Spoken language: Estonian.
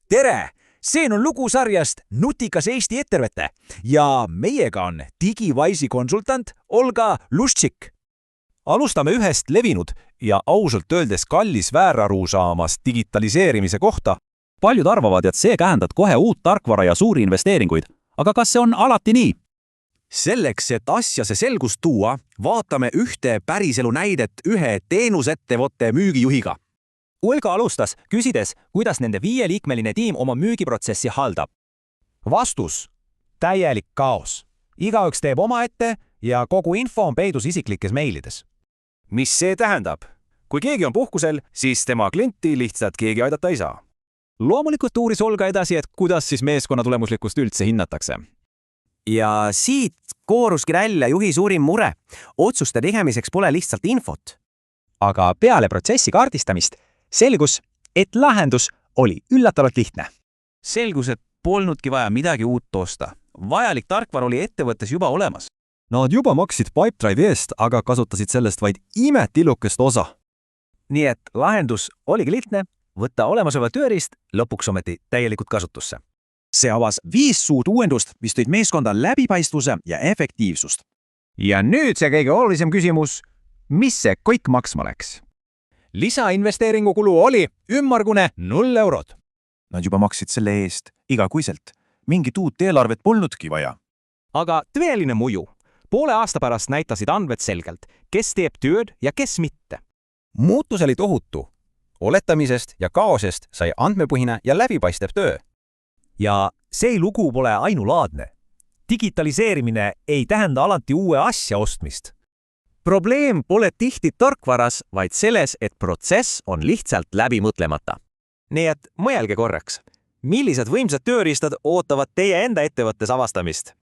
tere! See on lugu sarjast Nutikas Eesti ettevõte ja meiega on digivaisi konsultant Olga Luščik. Alustame ühest levinud ja ausalt öeldes kallis väärarusaamas digitaliseerimise kohta. Paljud arvavad, et see kähendab kohe uut tarkvara ja suuri investeeringuid. Aga kas see on alati nii? Selleks, et asjasse selgust tuua, vaatame ühte päriselu näidet ühe teenusettevõtte müügijuhiga. Olga alustas, küsides, kuidas nende 5-liikmeline tiim oma müügiprotsessi haldab. Vastus. Täielik kaos. Igaüks teeb omaette ja kogu info on peidus isiklikes meilides. Mis see tähendab? Kui keegi on puhkusel, siis tema klienti lihtsalt keegi aidata ei saa. Loomulikult uuris Olga edasi, et kuidas siis meeskonna tulemuslikkust üldse hinnatakse. Ja siit kooruski välja juhi suurim mure. Otsuste tegemiseks pole lihtsalt infot. Aga peale protsessi kaardistamist selgus, et lahendus oli üllatavalt lihtne. Selgus, et polnudki vaja midagi uut osta. Vajalik tarkvara oli ettevõttes juba olemas. Nad juba maksid Pipedrive'i eest, aga kasutasid sellest vaid imetillukest osa. Nii et lahendus oligi lihtne, võtta olemasolu tööriist lõpuks ometi täielikult kasutusse. See avas 5 suurt uuendust, mis tõid meeskonda läbipaistvuse ja efektiivsust. Ja nüüd see kõige olulisem küsimus, mis see kõik maksma läks? Lisainvesteeringu kulu oli ümmargune 0 eurot. Nad juba maksid selle eest igakuiselt. Mingit uut eelarvet polnudki vaja. Aga tõeline muju. Poole aasta pärast näitasid andmed selgelt, kes teeb tööd ja kes mitte. Muutus oli tohutu. Oletamisest ja kaosest sai andmepõhine ja läbipaistev töö. Ja see lugu pole ainulaadne. Digitaliseerimine ei tähenda alati uue asja ostmist. Probleem pole tihti tarkvaras, vaid selles, et protsess on lihtsalt läbi mõtlemata. Nii et mõelge korraks, millised võimsad tööriistad ootavad teie enda ettevõttes avastamist?